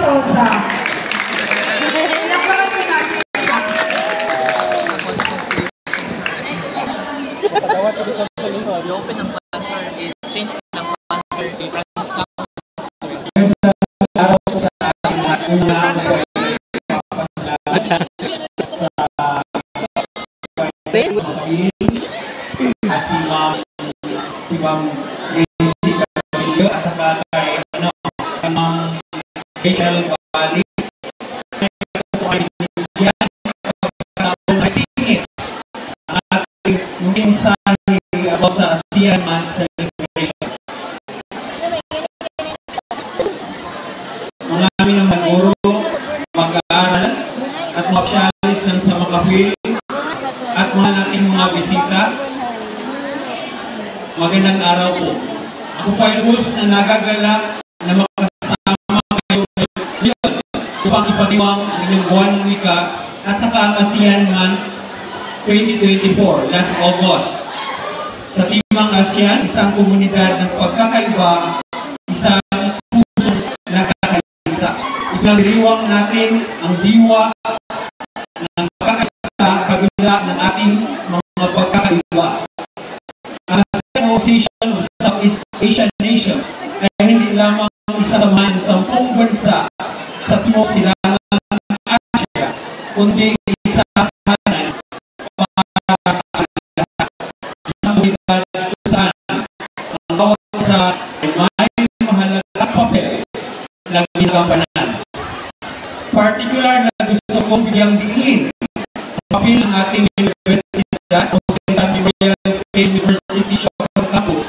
Rosa. I-open ng sponsor, i-change ng sponsor, at si Ma'am Daisy Castillo at saka kay Ma'am Rachel Bali. At yung mensahe ako sa ASEAN Month Celebration. Mga kami ng maguro, mag-aaral at mag-challenge ng sa makapil at mga nating mga bisita. Magandang araw po. Ako po ay host na nagagalak na makasama kayo ngayon upang ipatiwang ang inyong buwan ng wika at saka ang ASEAN Month 2024 last August. Sa Timang ASEAN, isang komunidad ng pagkakaiba, isang pusong nagkakaisa. Ipinagdiriwang natin ang diwa ng pagkakaisa kabila ng ating mga pagkakaiba. Ang Association of Southeast Asian Nations ay hindi lamang isasamahan ng 10 bansa sa Timog Silangang Asya, kundi isahan para sa lahat. Isang komunidad kung saan ang bawat isa ay may mahalagang papel na ginagampanan. Particular na gusto kong bigyang diin ang papel ng ating universidad o sa Memorial State University Shopping Campus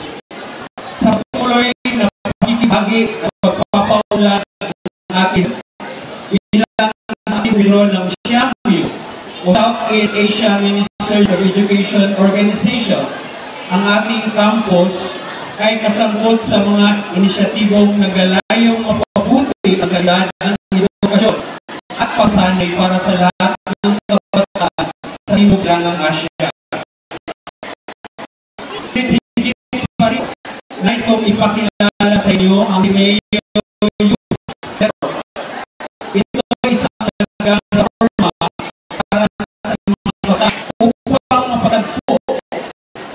sa patuloy na pagkikibahagi at pagpapaulan natin bilang ating biro ng SIAMU o Southeast Asia Ministry of Education Organization. Ang ating campus ay kasangkot sa mga inisyatibong naglalayong mapabuti ang kalidad ng edukasyon at pasanay para sa lahat ng kabataan sa Timog Silangang Asya. Higit pa rin, nais kong ipakilala sa inyo ang Mayo Youth Network. Ito ay isang talagang reforma para sa mga kabataan upang mapatagpo,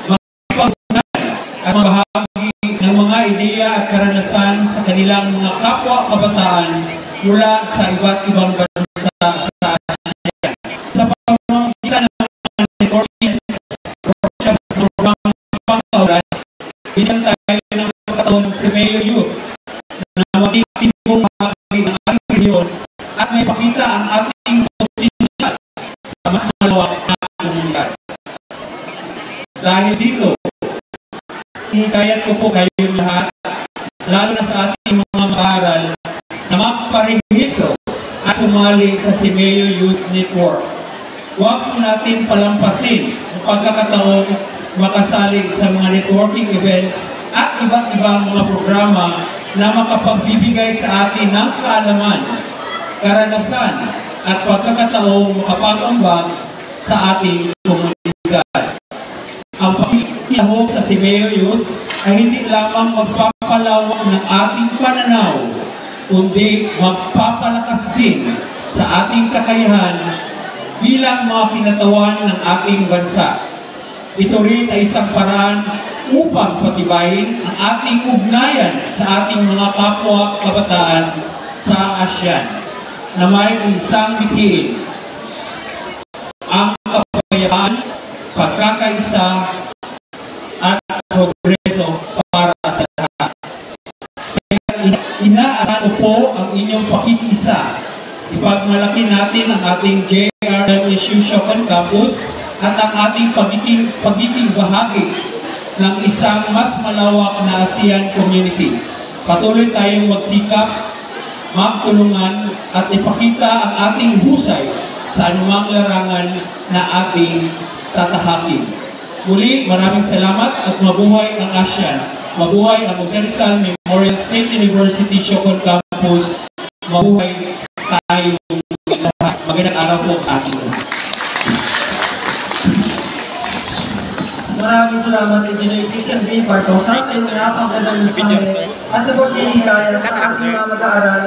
mapagpunan at mabahagi ng mga ideya at karanasan sa kanilang mga kapwa kabataan mula sa iba't ibang bansa sa ASEAN. Sa pamamagitan ng networking workshop program pangkaulan, bilang tayo ng pagkataon si Mayo Youth na magtitibong bahagi ng ating rehiyon at may pakita ang ating potensyal sa mas malawak na komunidad. Dahil dito, hikayat ko po kayo lahat, lalo na sa ating mga mag-aaral, na magparehistro at sumali sa Mayo Youth Network. Huwag po natin palampasin ang pagkakataon makasali sa mga networking events at iba't ibang mga programa na makapagbibigay sa atin ng kaalaman, karanasan at pagkakataong makapag-ambag sa ating komunidad. Ang pakikihahog sa Mayo Youth ay hindi lamang magpapalawak ng ating pananaw, kundi magpapalakas din sa ating kakayahan bilang mga kinatawan ng ating bansa. Ito rin ay isang paraan upang patibayin ang ating ugnayan sa ating mga kapwa kabataan sa ASEAN na may isang bitiin ang kapayapaan, pagkakaisa at progreso para sa lahat. Kaya inaasahan ko po ang inyong pakikisa. Ipagmalaki natin ang ating JRWSU Shopping Campus at ang ating pagiging bahagi ng isang mas malawak na ASEAN community. Patuloy tayong magsikap, magtulungan at ipakita ang ating husay sa anumang larangan na ating tatahakin. Muli, maraming salamat at mabuhay ang ASEAN. Mabuhay ang Jose Rizal Memorial State University Shopping Campus. Mabuhay tayo lahat. Magandang araw po sa ating. Maraming salamat, Engineer Christian B. Bartosa, sa iyong napakagandang mensahe at sa pagkikaya sa ating mga mag-aaral.